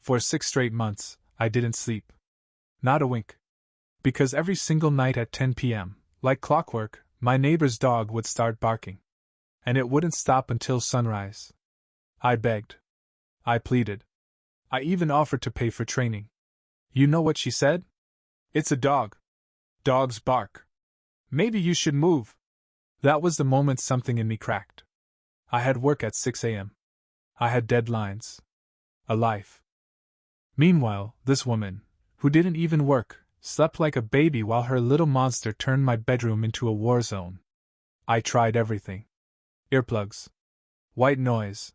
For 6 straight months, I didn't sleep. Not a wink. Because every single night at 10 p.m., like clockwork, my neighbor's dog would start barking. And it wouldn't stop until sunrise. I begged. I pleaded. I even offered to pay for training. You know what she said? It's a dog. Dogs bark. Maybe you should move. That was the moment something in me cracked. I had work at 6 a.m. I had deadlines. A life. Meanwhile, this woman, who didn't even work, slept like a baby while her little monster turned my bedroom into a war zone. I tried everything. Earplugs. White noise.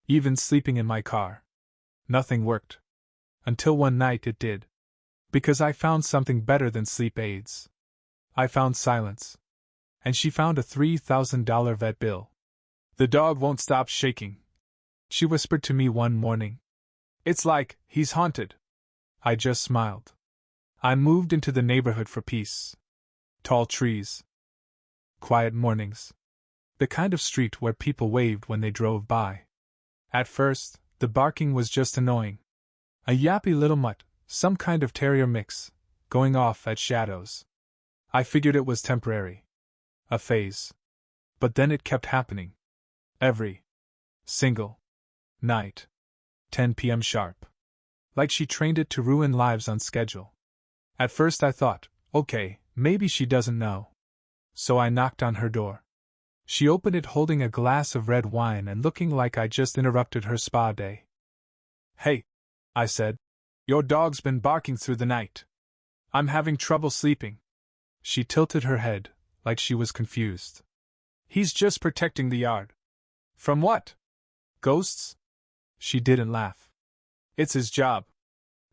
Even sleeping in my car. Nothing worked. Until one night it did. Because I found something better than sleep aids. I found silence. And she found a $3,000 vet bill. The dog won't stop shaking. She whispered to me one morning. It's like he's haunted. I just smiled. I moved into the neighborhood for peace. Tall trees. Quiet mornings. The kind of street where people waved when they drove by. At first, the barking was just annoying. A yappy little mutt, some kind of terrier mix, going off at shadows. I figured it was temporary. A phase. But then it kept happening. Every single night. 10 p.m. sharp. Like she trained it to ruin lives on schedule. At first I thought, okay, maybe she doesn't know. So I knocked on her door. She opened it holding a glass of red wine and looking like I just interrupted her spa day. Hey, I said. Your dog's been barking through the night. I'm having trouble sleeping. She tilted her head, like she was confused. He's just protecting the yard. From what? Ghosts? She didn't laugh. It's his job.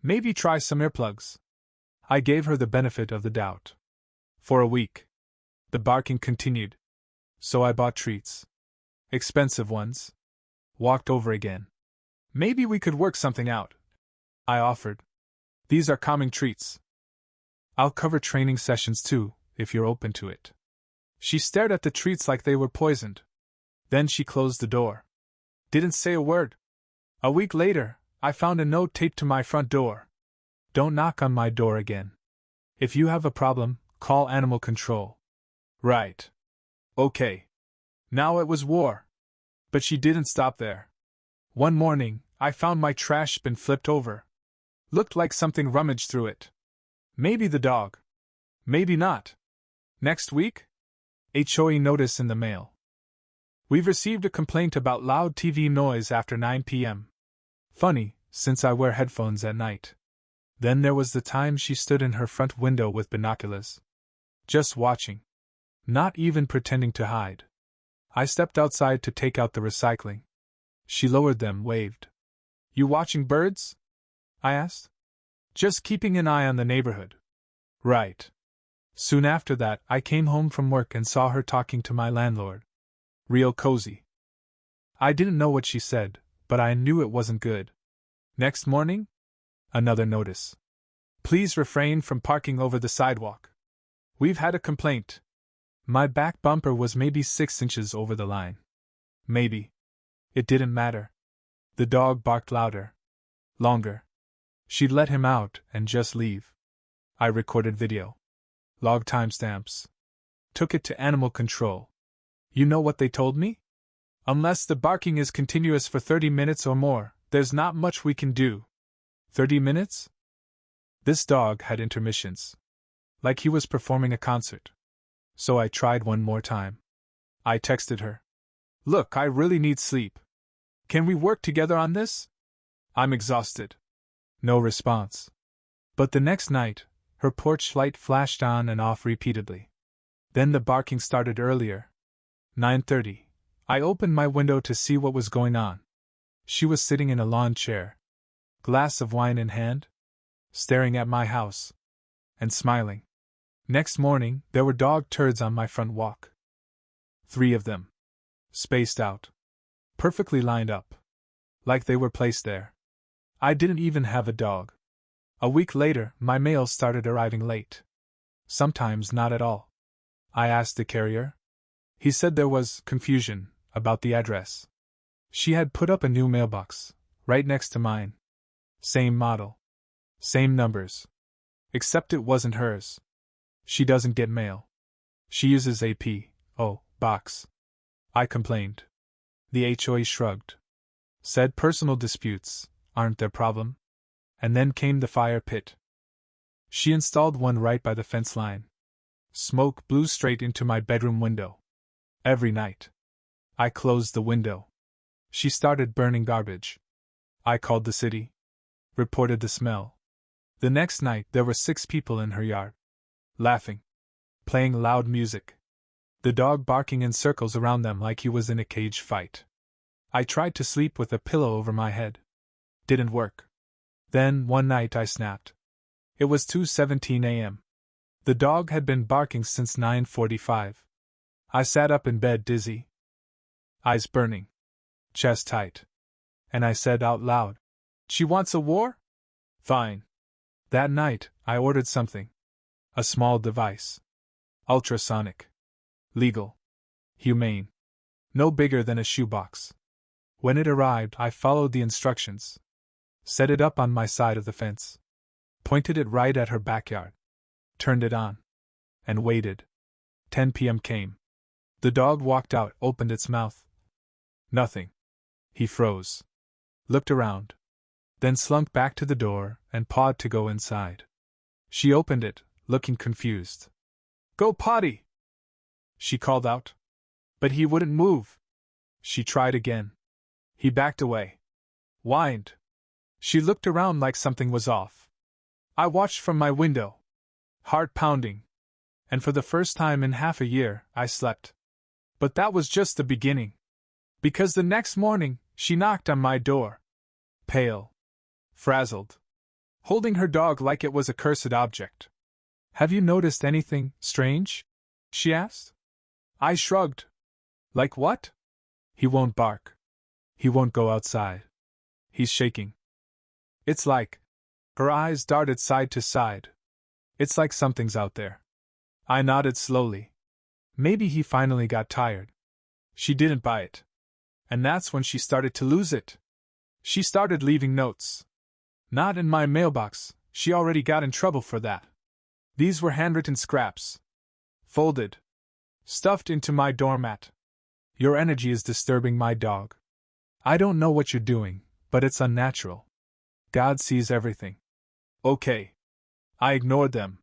Maybe try some earplugs. I gave her the benefit of the doubt. For a week. The barking continued. So I bought treats. Expensive ones. Walked over again. Maybe we could work something out, I offered. These are calming treats. I'll cover training sessions too, if you're open to it. She stared at the treats like they were poisoned. Then she closed the door. Didn't say a word. A week later, I found a note taped to my front door. Don't knock on my door again. If you have a problem, call animal control. Right. Okay. Now it was war. But she didn't stop there. One morning, I found my trash bin flipped over. Looked like something rummaged through it. Maybe the dog. Maybe not. Next week? HOA notice in the mail. We've received a complaint about loud TV noise after 9 p.m. Funny, since I wear headphones at night. Then there was the time she stood in her front window with binoculars. Just watching. Not even pretending to hide. I stepped outside to take out the recycling. She lowered them, waved. You watching birds? I asked. Just keeping an eye on the neighborhood. Right. Soon after that, I came home from work and saw her talking to my landlord. Real cozy. I didn't know what she said, but I knew it wasn't good. Next morning? Another notice. Please refrain from parking over the sidewalk. We've had a complaint. My back bumper was maybe 6 inches over the line. Maybe. It didn't matter. The dog barked louder. Longer. She'd let him out and just leave. I recorded video. Log timestamps. Took it to animal control. You know what they told me? Unless the barking is continuous for 30 minutes or more, there's not much we can do. 30 minutes? This dog had intermissions. Like he was performing a concert. So I tried one more time. I texted her. Look, I really need sleep. Can we work together on this? I'm exhausted. No response. But the next night, her porch light flashed on and off repeatedly. Then the barking started earlier. 9:30. I opened my window to see what was going on. She was sitting in a lawn chair. Glass of wine in hand. Staring at my house. And smiling. Next morning, there were dog turds on my front walk. 3 of them. Spaced out. Perfectly lined up. Like they were placed there. I didn't even have a dog. A week later, my mail started arriving late. Sometimes not at all. I asked the carrier. He said there was confusion about the address. She had put up a new mailbox, right next to mine. Same model. Same numbers. Except it wasn't hers. She doesn't get mail. She uses a P.O. box. I complained. The HOA shrugged. Said personal disputes aren't their problem. And then came the fire pit. She installed one right by the fence line. Smoke blew straight into my bedroom window. Every night. I closed the window. She started burning garbage. I called the city. Reported the smell. The next night there were 6 people in her yard. Laughing. Playing loud music. The dog barking in circles around them like he was in a cage fight. I tried to sleep with a pillow over my head. Didn't work. Then, one night I snapped. It was 2:17 a.m. The dog had been barking since 9:45. I sat up in bed dizzy. Eyes burning. Chest tight. And I said out loud, "She wants a war? Fine." That night, I ordered something. A small device. Ultrasonic. Legal. Humane. No bigger than a shoebox. When it arrived, I followed the instructions. Set it up on my side of the fence. Pointed it right at her backyard. Turned it on. And waited. 10 p.m. came. The dog walked out, opened its mouth. Nothing. He froze. Looked around. Then slunk back to the door and pawed to go inside. She opened it, looking confused. "Go potty!" she called out. But he wouldn't move. She tried again. He backed away. Whined. She looked around like something was off. I watched from my window. Heart pounding. And for the first time in half a year, I slept. But that was just the beginning. Because the next morning, she knocked on my door. Pale. Frazzled. Holding her dog like it was a cursed object. "Have you noticed anything strange?" she asked. I shrugged. "Like what?" "He won't bark. He won't go outside. He's shaking. It's like..." Her eyes darted side to side. "It's like something's out there." I nodded slowly. Maybe he finally got tired. She didn't buy it. And that's when she started to lose it. She started leaving notes. Not in my mailbox, she already got in trouble for that. These were handwritten scraps. Folded. Stuffed into my doormat. "Your energy is disturbing my dog. I don't know what you're doing, but it's unnatural. God sees everything." Okay. I ignored them.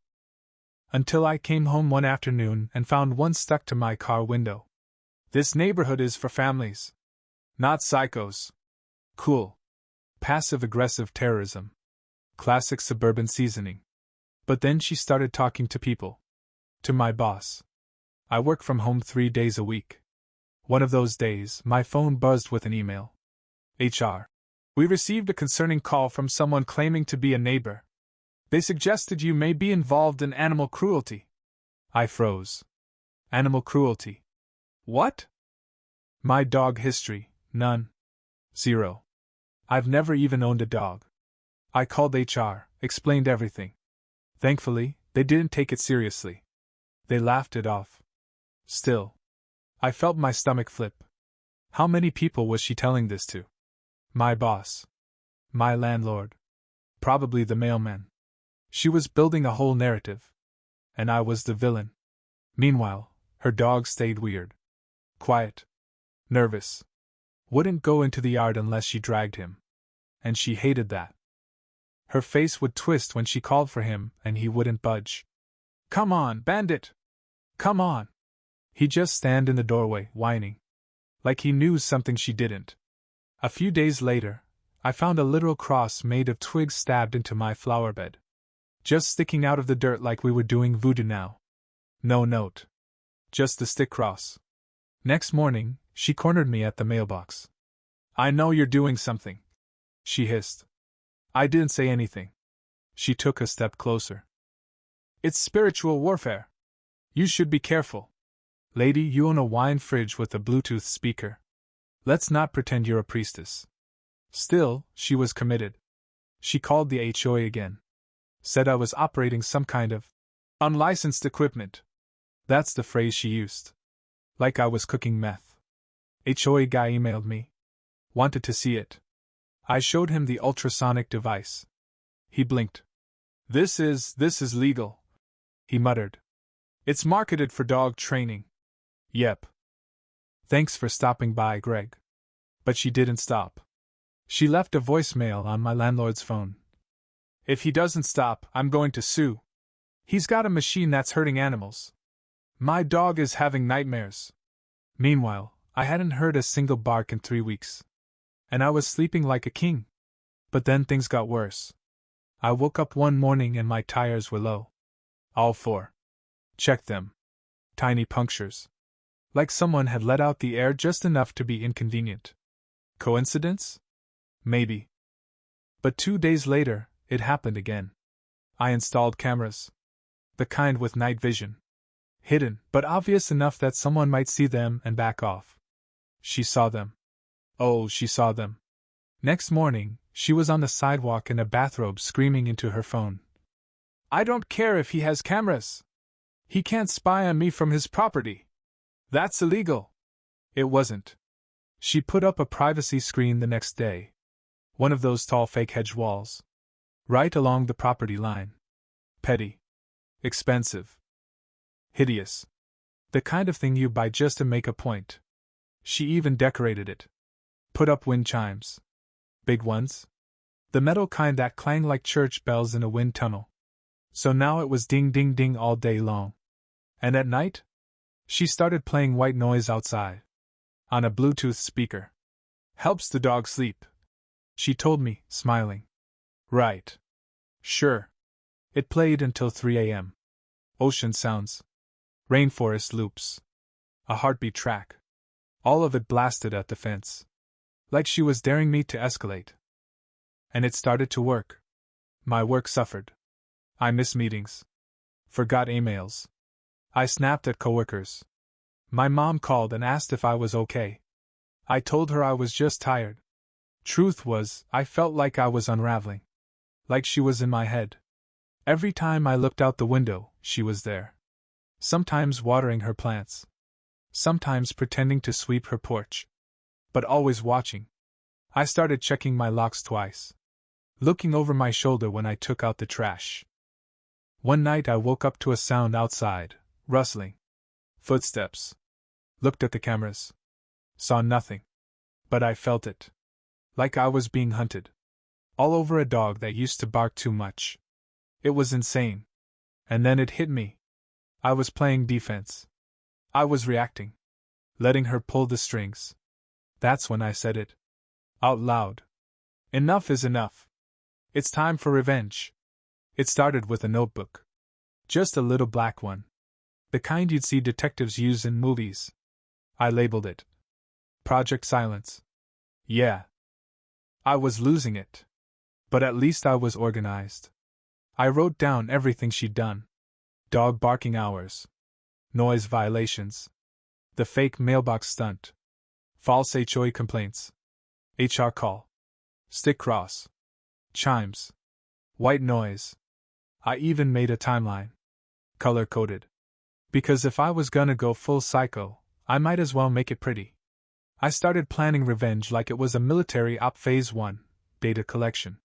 Until I came home one afternoon and found one stuck to my car window. "This neighborhood is for families. Not psychos." Cool. Passive-aggressive terrorism. Classic suburban seasoning. But then she started talking to people. To my boss. I work from home 3 days a week. One of those days, my phone buzzed with an email. HR. "We received a concerning call from someone claiming to be a neighbor. They suggested you may be involved in animal cruelty." I froze. Animal cruelty. What? My dog history, none. 0. I've never even owned a dog. I called HR, explained everything. Thankfully, they didn't take it seriously. They laughed it off. Still, I felt my stomach flip. How many people was she telling this to? My boss. My landlord. Probably the mailman. She was building a whole narrative. And I was the villain. Meanwhile, her dog stayed weird. Quiet. Nervous. Wouldn't go into the yard unless she dragged him. And she hated that. Her face would twist when she called for him, and he wouldn't budge. "Come on, bandit! Come on!" He'd just stand in the doorway, whining. Like he knew something she didn't. A few days later, I found a literal cross made of twigs stabbed into my flower bed. Just sticking out of the dirt like we were doing voodoo now. No note. Just the stick cross. Next morning, she cornered me at the mailbox. "I know you're doing something," she hissed. I didn't say anything. She took a step closer. "It's spiritual warfare. You should be careful. Lady, you own a wine fridge with a Bluetooth speaker. Let's not pretend you're a priestess." Still, she was committed. She called the HOA again. Said I was operating some kind of unlicensed equipment. That's the phrase she used. Like I was cooking meth. HOA guy emailed me. Wanted to see it. I showed him the ultrasonic device. He blinked. This is legal," he muttered. "It's marketed for dog training." "Yep. Thanks for stopping by, Greg." But she didn't stop. She left a voicemail on my landlord's phone. "If he doesn't stop, I'm going to sue. He's got a machine that's hurting animals. My dog is having nightmares." Meanwhile, I hadn't heard a single bark in 3 weeks. And I was sleeping like a king. But then things got worse. I woke up one morning and my tires were low. All 4. Checked them. Tiny punctures. Like someone had let out the air just enough to be inconvenient. Coincidence? Maybe. But 2 days later, it happened again. I installed cameras. The kind with night vision. Hidden, but obvious enough that someone might see them and back off. She saw them. Oh, she saw them. Next morning, she was on the sidewalk in a bathrobe screaming into her phone. "I don't care if he has cameras. He can't spy on me from his property. That's illegal." It wasn't. She put up a privacy screen the next day. One of those tall fake hedge walls. Right along the property line. Petty. Expensive. Hideous. The kind of thing you buy just to make a point. She even decorated it. Put up wind chimes. Big ones. The metal kind that clang like church bells in a wind tunnel. So now it was ding ding ding all day long. And at night? She started playing white noise outside. On a Bluetooth speaker. "Helps the dog sleep," she told me, smiling. Right. Sure. It played until 3 a.m. Ocean sounds. Rainforest loops. A heartbeat track. All of it blasted at the fence. Like she was daring me to escalate. And it started to work. My work suffered. I missed meetings. Forgot emails. I snapped at coworkers. My mom called and asked if I was okay. I told her I was just tired. Truth was, I felt like I was unraveling. Like she was in my head. Every time I looked out the window, she was there. Sometimes watering her plants. Sometimes pretending to sweep her porch. But always watching. I started checking my locks twice. Looking over my shoulder when I took out the trash. One night I woke up to a sound outside, rustling. Footsteps. Looked at the cameras. Saw nothing. But I felt it. Like I was being hunted. All over a dog that used to bark too much. It was insane. And then it hit me. I was playing defense. I was reacting. Letting her pull the strings. That's when I said it. Out loud. Enough is enough. It's time for revenge. It started with a notebook. Just a little black one. The kind you'd see detectives use in movies. I labeled it Project Silence. Yeah. I was losing it. But at least I was organized. I wrote down everything she'd done. Dog barking hours. Noise violations. The fake mailbox stunt. False HOA complaints. HR call. Stick cross. Chimes. White noise. I even made a timeline. Color-coded. Because if I was gonna go full psycho, I might as well make it pretty. I started planning revenge like it was a military op phase 1, data collection.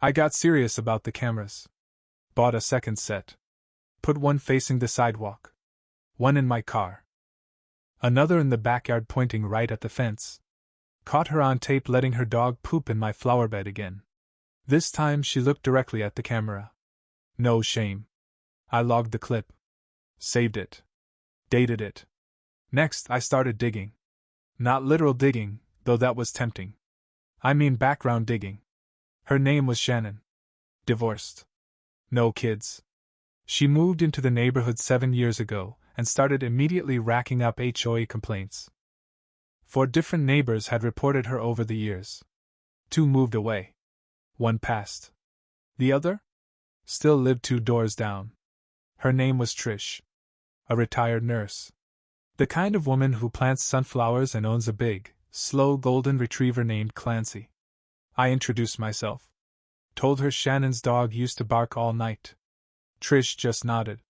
I got serious about the cameras. Bought a second set. Put one facing the sidewalk. One in my car. Another in the backyard pointing right at the fence. Caught her on tape letting her dog poop in my flower bed again. This time she looked directly at the camera. No shame. I logged the clip. Saved it. Dated it. Next, I started digging. Not literal digging, though that was tempting. I mean background digging. Her name was Shannon. Divorced. No kids. She moved into the neighborhood 7 years ago and started immediately racking up HOA complaints. 4 different neighbors had reported her over the years. 2 moved away. 1 passed. The other? Still lived 2 doors down. Her name was Trish. A retired nurse. The kind of woman who plants sunflowers and owns a big, slow golden retriever named Clancy. I introduced myself. Told her Shannon's dog used to bark all night. Trish just nodded.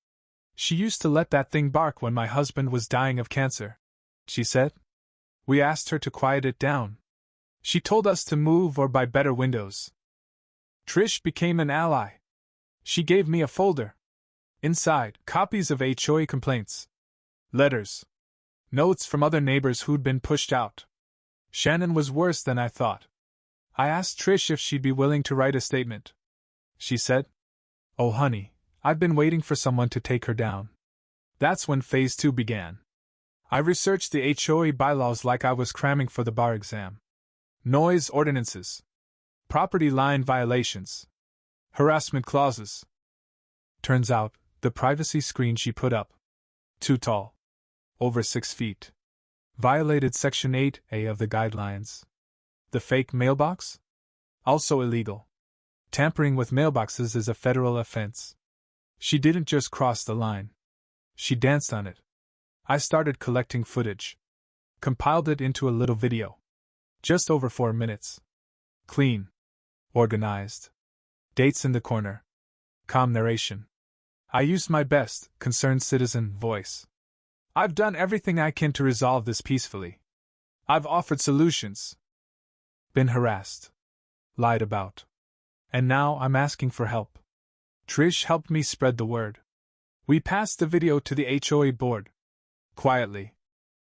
She used to let that thing bark when my husband was dying of cancer, she said. We asked her to quiet it down. She told us to move or buy better windows. Trish became an ally. She gave me a folder. Inside, copies of HOA complaints, letters, notes from other neighbors who'd been pushed out. Shannon was worse than I thought. I asked Trish if she'd be willing to write a statement. She said, "Oh honey, I've been waiting for someone to take her down." That's when phase 2 began. I researched the HOA bylaws like I was cramming for the bar exam. Noise ordinances, property line violations, harassment clauses. Turns out, the privacy screen she put up, too tall, over 6 feet, violated Section 8A of the guidelines. The fake mailbox? Also illegal. Tampering with mailboxes is a federal offense. She didn't just cross the line. She danced on it. I started collecting footage. Compiled it into a little video. Just over 4 minutes. Clean. Organized. Dates in the corner. Calm narration. I used my best, concerned citizen voice. I've done everything I can to resolve this peacefully. I've offered solutions. Been harassed. Lied about. And now I'm asking for help. Trish helped me spread the word. We passed the video to the HOA board. Quietly.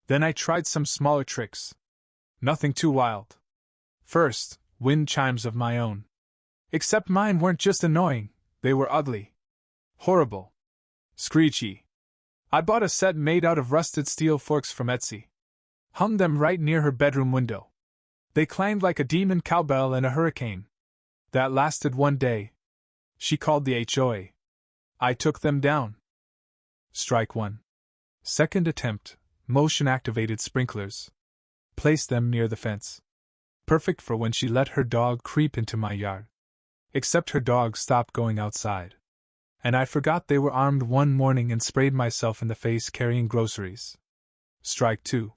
Then I tried some smaller tricks. Nothing too wild. First, wind chimes of my own. Except mine weren't just annoying, they were ugly. Horrible. Screechy. I bought a set made out of rusted steel forks from Etsy. Hung them right near her bedroom window. They clanged like a demon cowbell in a hurricane. That lasted 1 day. She called the HOA. I took them down. Strike 1. Second attempt, motion-activated sprinklers. Placed them near the fence. Perfect for when she let her dog creep into my yard. Except her dog stopped going outside. And I forgot they were armed one morning and sprayed myself in the face carrying groceries. Strike 2.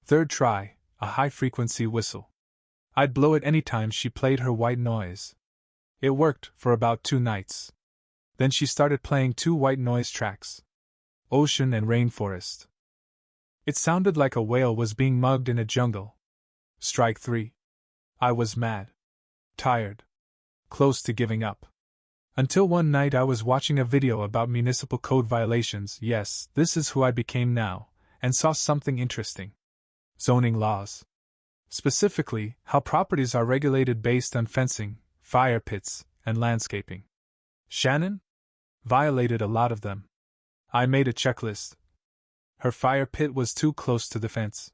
Third try, a high-frequency whistle. I'd blow it any time she played her white noise. It worked for about 2 nights. Then she started playing 2 white noise tracks. Ocean and rainforest. It sounded like a whale was being mugged in a jungle. Strike 3. I was mad. Tired. Close to giving up. Until one night I was watching a video about municipal code violations, yes, this is who I became now, and saw something interesting. Zoning laws. Specifically, how properties are regulated based on fencing, fire pits, and landscaping. Shannon? Violated a lot of them. I made a checklist. Her fire pit was too close to the fence.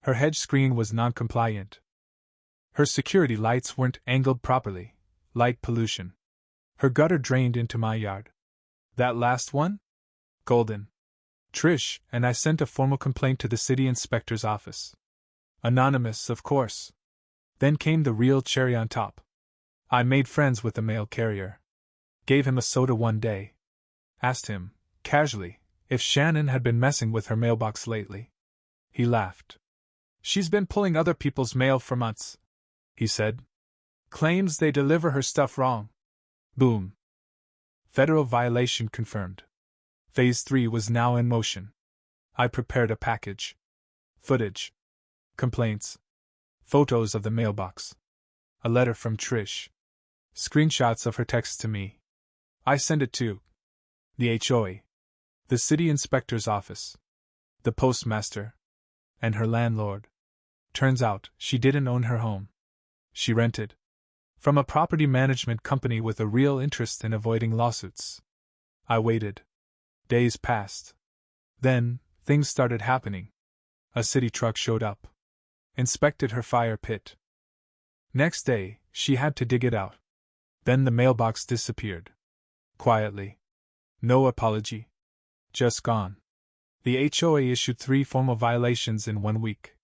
Her hedge screen was non-compliant. Her security lights weren't angled properly. Light pollution. Her gutter drained into my yard. That last one? Golden. Trish and I sent a formal complaint to the city inspector's office. Anonymous, of course. Then came the real cherry on top. I made friends with the mail carrier. Gave him a soda one day. Asked him, casually, if Shannon had been messing with her mailbox lately. He laughed. She's been pulling other people's mail for months, he said. Claims they deliver her stuff wrong. Boom. Federal violation confirmed. Phase 3 was now in motion. I prepared a package. Footage. Complaints. Photos of the mailbox. A letter from Trish. Screenshots of her text to me. I sent it to the HOA, the city inspector's office, the postmaster, and her landlord. Turns out, she didn't own her home. She rented. From a property management company with a real interest in avoiding lawsuits. I waited. Days passed. Then, things started happening. A city truck showed up. Inspected her fire pit. Next day, she had to dig it out. Then the mailbox disappeared. Quietly. No apology. Just gone. The HOA issued 3 formal violations in 1 week.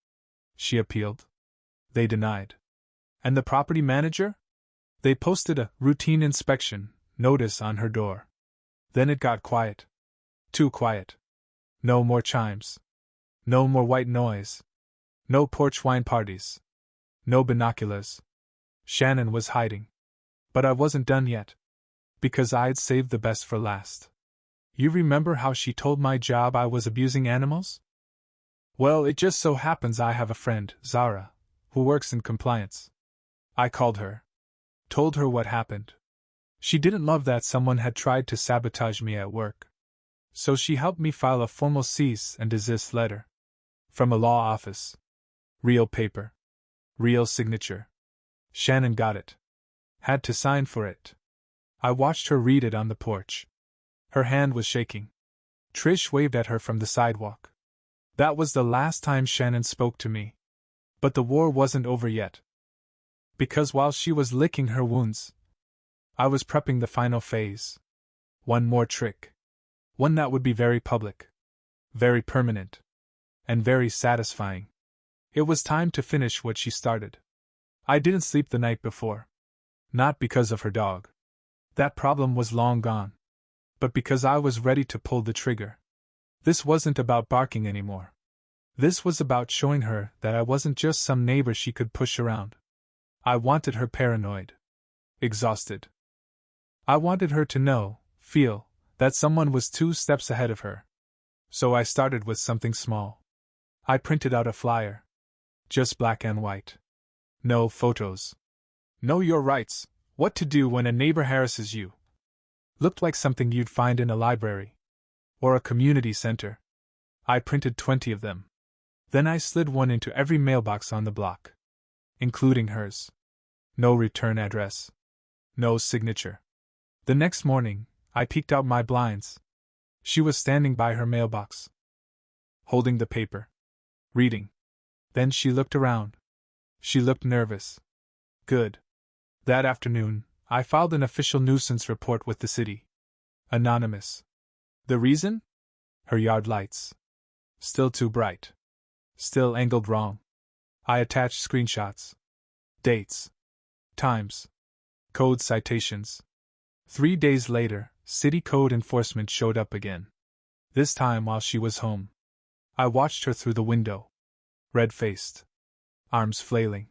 She appealed. They denied. And the property manager? They posted a routine inspection notice on her door. Then it got quiet. Too quiet. No more chimes. No more white noise. No porch wine parties. No binoculars. Shannon was hiding. But I wasn't done yet. Because I'd saved the best for last. You remember how she told my job I was abusing animals? Well, it just so happens I have a friend, Zara, who works in compliance. I called her. Told her what happened. She didn't love that someone had tried to sabotage me at work. So she helped me file a formal cease and desist letter. From a law office. Real paper. Real signature. Shannon got it. Had to sign for it. I watched her read it on the porch. Her hand was shaking. Trish waved at her from the sidewalk. That was the last time Shannon spoke to me. But the war wasn't over yet. Because while she was licking her wounds, I was prepping the final phase. One more trick. One that would be very public. Very permanent. And very satisfying. It was time to finish what she started. I didn't sleep the night before. Not because of her dog. That problem was long gone. But because I was ready to pull the trigger. This wasn't about barking anymore. This was about showing her that I wasn't just some neighbor she could push around. I wanted her paranoid. Exhausted. I wanted her to know, feel, that someone was 2 steps ahead of her. So I started with something small. I printed out a flyer. Just black and white. No photos. Know your rights, what to do when a neighbor harasses you. Looked like something you'd find in a library. Or a community center. I printed 20 of them. Then I slid one into every mailbox on the block. Including hers. No return address. No signature. The next morning, I peeked out my blinds. She was standing by her mailbox. Holding the paper. Reading. Then she looked around. She looked nervous. Good. That afternoon, I filed an official nuisance report with the city. Anonymous. The reason? Her yard lights. Still too bright. Still angled wrong. I attached screenshots. Dates. Times. Code citations. 3 days later, city code enforcement showed up again. This time while she was home. I watched her through the window. Red-faced. Arms flailing.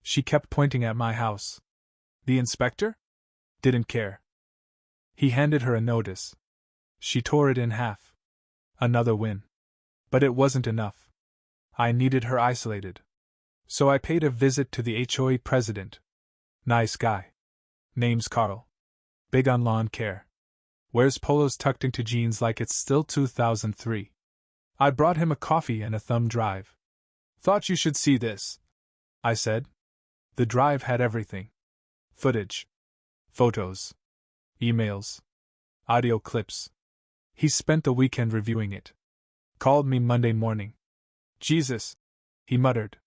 She kept pointing at my house. The inspector? Didn't care. He handed her a notice. She tore it in half. Another win. But it wasn't enough. I needed her isolated. So I paid a visit to the HOA president. Nice guy. Name's Carl. Big on lawn care. Wears polos tucked into jeans like it's still 2003. I brought him a coffee and a thumb drive. Thought you should see this, I said. The drive had everything. Footage. Photos. Emails. Audio clips. He spent the weekend reviewing it. Called me Monday morning. Jesus, he muttered.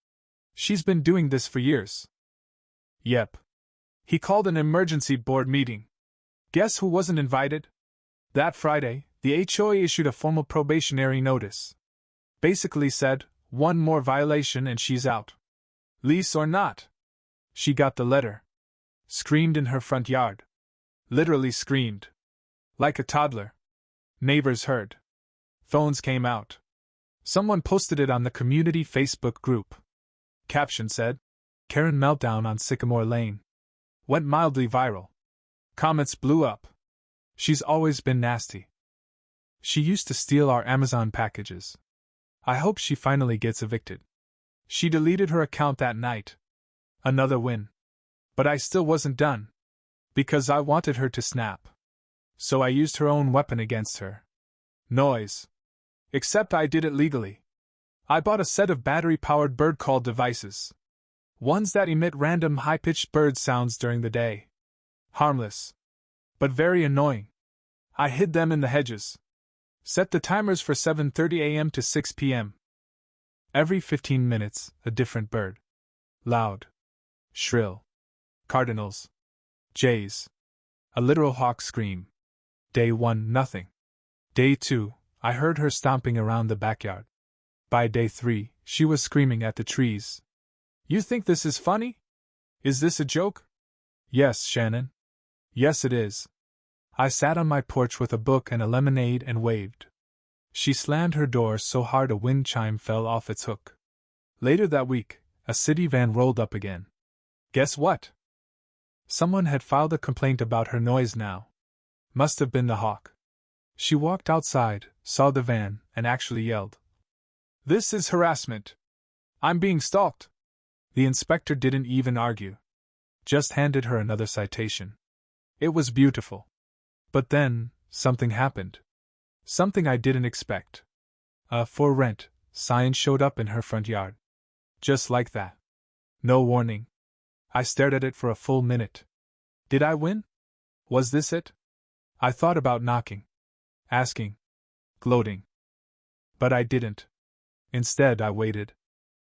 She's been doing this for years. Yep. He called an emergency board meeting. Guess who wasn't invited? That Friday, the HOA issued a formal probationary notice. Basically said, 1 more violation and she's out. Lease or not. She got the letter. Screamed in her front yard. Literally screamed. Like a toddler. Neighbors heard. Phones came out. Someone posted it on the community Facebook group. Caption said, Karen meltdown on Sycamore Lane. Went mildly viral. Comments blew up. She's always been nasty. She used to steal our Amazon packages. I hope she finally gets evicted. She deleted her account that night. Another win. But I still wasn't done. Because I wanted her to snap. So I used her own weapon against her. Noise. Except I did it legally. I bought a set of battery-powered bird call devices. Ones that emit random high-pitched bird sounds during the day. Harmless. But very annoying. I hid them in the hedges. Set the timers for 7:30 a.m. to 6 p.m. Every 15 minutes, a different bird. Loud. Shrill. Cardinals. Jays. A literal hawk scream. Day 1, nothing. Day 2, I heard her stomping around the backyard. By day 3, she was screaming at the trees. You think this is funny? Is this a joke? Yes, Shannon. Yes, it is. I sat on my porch with a book and a lemonade and waved. She slammed her door so hard a wind chime fell off its hook. Later that week, a city van rolled up again. Guess what? Someone had filed a complaint about her noise now. Must have been the hawk. She walked outside, saw the van, and actually yelled. This is harassment. I'm being stalked. The inspector didn't even argue. Just handed her another citation. It was beautiful. But then, something happened. Something I didn't expect. A "for rent" sign showed up in her front yard. Just like that. No warning. I stared at it for a full minute. Did I win? Was this it? I thought about knocking. Asking. Gloating. But I didn't. Instead, I waited.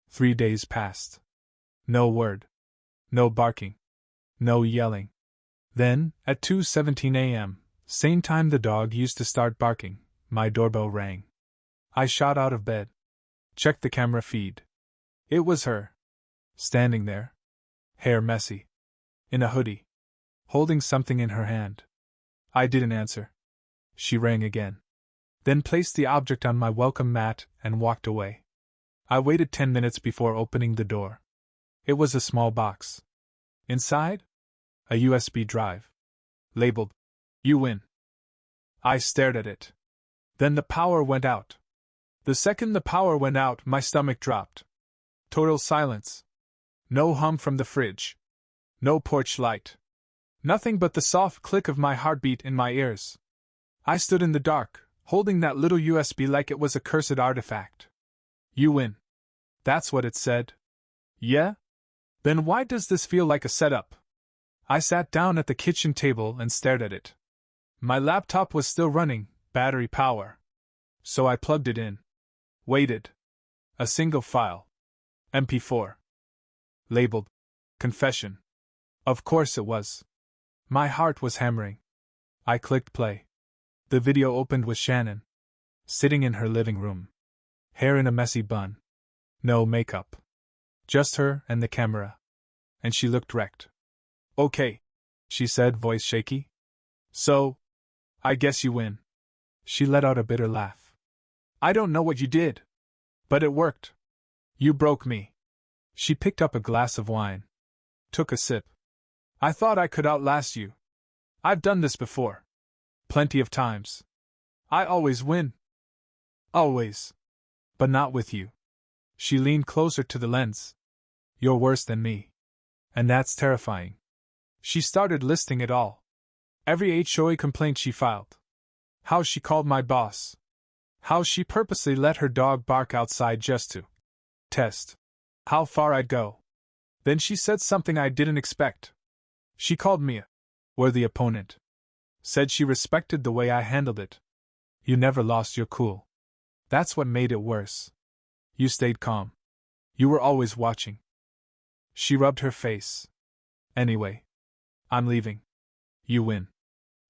3 days passed. No word. No barking. No yelling. Then, at 2:17 a.m., same time the dog used to start barking, my doorbell rang. I shot out of bed. Checked the camera feed. It was her. Standing there. Hair messy. In a hoodie. Holding something in her hand. I didn't answer. She rang again. Then placed the object on my welcome mat and walked away. I waited 10 minutes before opening the door. It was a small box. Inside? A USB drive. Labeled, "You win." I stared at it. Then the power went out. The second the power went out, my stomach dropped. Total silence. No hum from the fridge. No porch light. Nothing but the soft click of my heartbeat in my ears. I stood in the dark, holding that little USB like it was a cursed artifact. "You win." That's what it said. Yeah? Then why does this feel like a setup? I sat down at the kitchen table and stared at it. My laptop was still running, battery power. So I plugged it in. Waited. A single file. MP4. Labeled, "Confession." Of course it was. My heart was hammering. I clicked play. The video opened with Shannon. Sitting in her living room. Hair in a messy bun. No makeup. Just her and the camera. And she looked wrecked. "Okay," she said, voice shaky. "So, I guess you win." She let out a bitter laugh. "I don't know what you did. But it worked. You broke me." She picked up a glass of wine. Took a sip. "I thought I could outlast you. I've done this before. Plenty of times. I always win. Always. But not with you." She leaned closer to the lens. "You're worse than me. And that's terrifying." She started listing it all. Every HOA complaint she filed. How she called my boss. How she purposely let her dog bark outside just to test how far I'd go. Then she said something I didn't expect. She called me a worthy opponent. Said she respected the way I handled it. You never lost your cool. That's what made it worse. You stayed calm. You were always watching. She rubbed her face. "Anyway, I'm leaving. You win."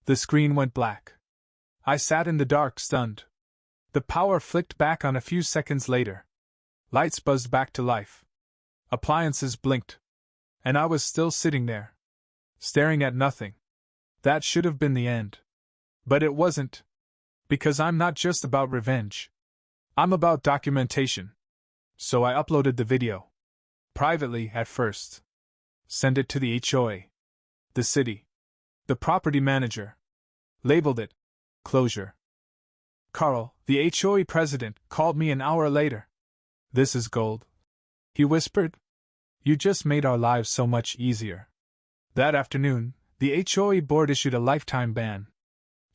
The screen went black. I sat in the dark, stunned. The power flicked back on a few seconds later. Lights buzzed back to life. Appliances blinked. And I was still sitting there, staring at nothing. That should have been the end. But it wasn't. Because I'm not just about revenge. I'm about documentation. So I uploaded the video. Privately at first. Sent it to the HOA. The city. The property manager. Labeled it closure. Carl, the HOA president, called me an hour later. "This is gold," he whispered. "You just made our lives so much easier." That afternoon, the HOA board issued a lifetime ban.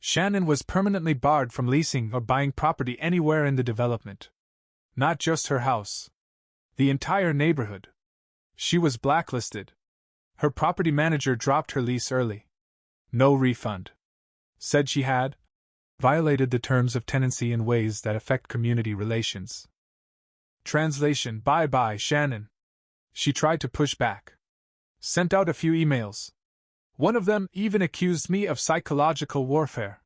Shannon was permanently barred from leasing or buying property anywhere in the development. Not just her house. The entire neighborhood. She was blacklisted. Her property manager dropped her lease early. No refund. Said she had violated the terms of tenancy in ways that affect community relations. Translation: bye-bye, Shannon. She tried to push back. Sent out a few emails. One of them even accused me of psychological warfare.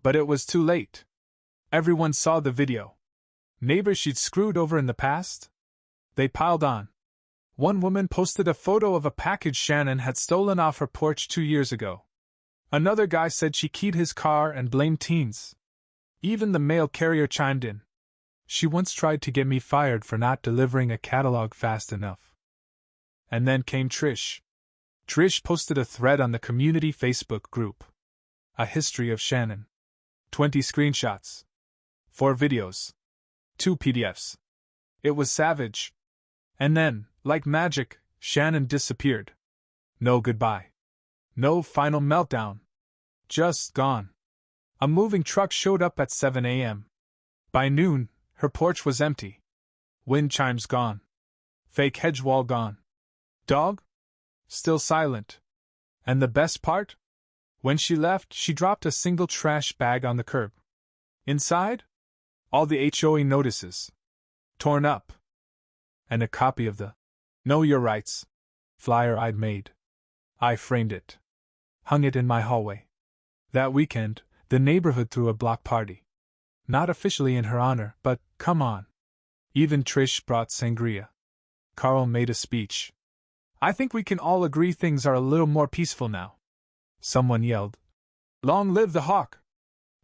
But it was too late. Everyone saw the video. Neighbors she'd screwed over in the past? They piled on. One woman posted a photo of a package Shannon had stolen off her porch 2 years ago. Another guy said she keyed his car and blamed teens. Even the mail carrier chimed in. She once tried to get me fired for not delivering a catalog fast enough. And then came Trish. Trish posted a thread on the community Facebook group. A history of Shannon. 20 screenshots. 4 videos. 2 PDFs. It was savage. And then, Like magic, Shannon disappeared. No goodbye. No final meltdown. Just gone. A moving truck showed up at 7 a.m. By noon, her porch was empty. Wind chimes gone. Fake hedge wall gone. Dog? Still silent. And the best part? When she left, she dropped a single trash bag on the curb. Inside? All the HOA notices. Torn up. And a copy of the Know Your Rights flyer I'd made. I framed it. Hung it in my hallway. That weekend, the neighborhood threw a block party. Not officially in her honor, but, come on. Even Trish brought sangria. Carl made a speech. I think we can all agree things are a little more peaceful now. Someone yelled, "Long live the hawk!"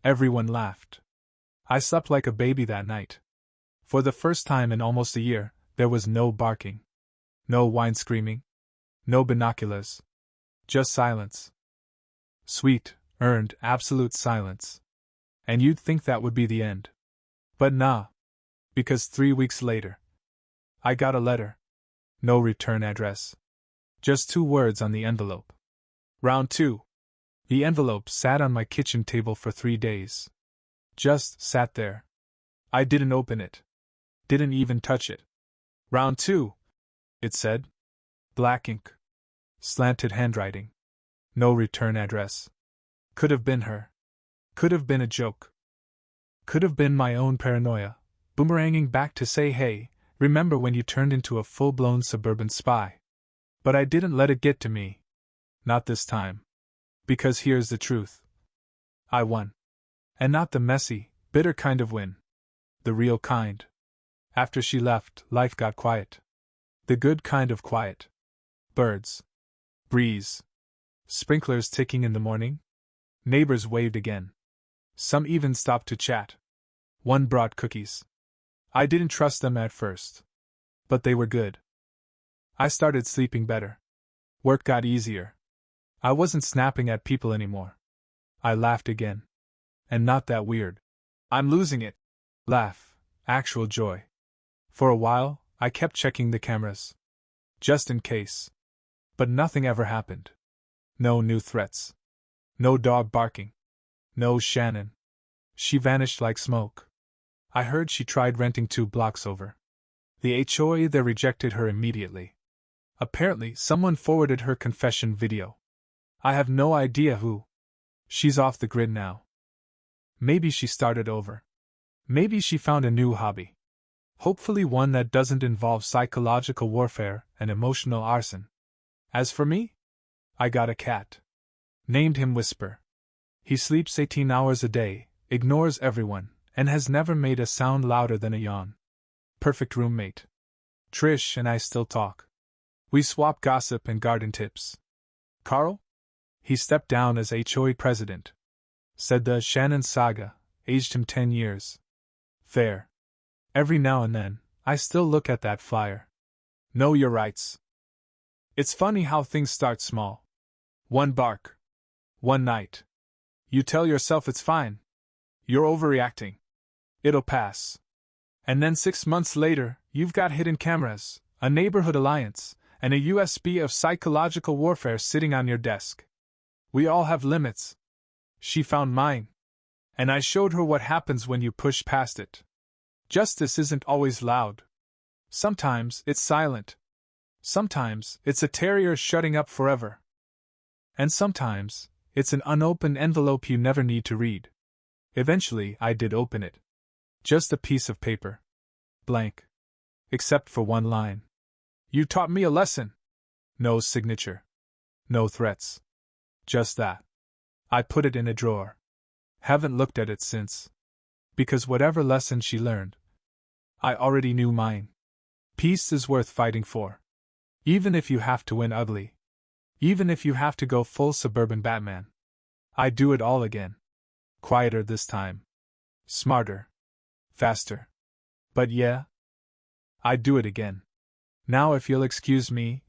Everyone laughed. I slept like a baby that night. For the first time in almost a year, there was no barking. No wine screaming. No binoculars. Just silence. Sweet, earned, absolute silence. And you'd think that would be the end. But nah. Because 3 weeks later, I got a letter. No return address. Just 2 words on the envelope. Round 2. The envelope sat on my kitchen table for 3 days. Just sat there. I didn't open it. Didn't even touch it. Round 2. It said. Black ink. Slanted handwriting. No return address. Could have been her. Could have been a joke. Could have been my own paranoia, boomeranging back to say, hey, remember when you turned into a full-blown suburban spy? But I didn't let it get to me. Not this time. Because here's the truth. I won. And not the messy, bitter kind of win. The real kind. After she left, life got quiet. The good kind of quiet. Birds. Breeze. Sprinklers ticking in the morning. Neighbors waved again. Some even stopped to chat. One brought cookies. I didn't trust them at first. But they were good. I started sleeping better. Work got easier. I wasn't snapping at people anymore. I laughed again. And not that weird. I'm losing it. Laugh. Actual joy. For a while, I kept checking the cameras. Just in case. But nothing ever happened. No new threats. No dog barking. No Shannon. She vanished like smoke. I heard she tried renting 2 blocks over. The HOA there rejected her immediately. Apparently, someone forwarded her confession video. I have no idea who. She's off the grid now. Maybe she started over. Maybe she found a new hobby. Hopefully one that doesn't involve psychological warfare and emotional arson. As for me, I got a cat. Named him Whisper. He sleeps 18 hours a day, ignores everyone, and has never made a sound louder than a yawn. Perfect roommate. Trish and I still talk. We swap gossip and garden tips. Carl? He stepped down as HOA president. Said the Shannon saga aged him 10 years. Fair. Every now and then, I still look at that flyer. Know your rights. It's funny how things start small. One bark. One night. You tell yourself it's fine. You're overreacting. It'll pass. And then 6 months later, you've got hidden cameras, a neighborhood alliance, and a USB of psychological warfare sitting on your desk. We all have limits. She found mine. And I showed her what happens when you push past it. Justice isn't always loud. Sometimes it's silent. Sometimes it's a terrier shutting up forever. And sometimes it's an unopened envelope you never need to read. Eventually, I did open it. Just a piece of paper. Blank. Except for one line. You taught me a lesson. No signature. No threats. Just that. I put it in a drawer. Haven't looked at it since. Because whatever lesson she learned, I already knew mine. Peace is worth fighting for. Even if you have to win ugly. Even if you have to go full suburban Batman. I'd do it all again. Quieter this time. Smarter. Faster. But yeah, I'd do it again. Now if you'll excuse me.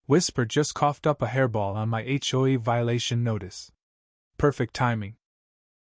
Whisper just coughed up a hairball on my HOA violation notice. Perfect timing.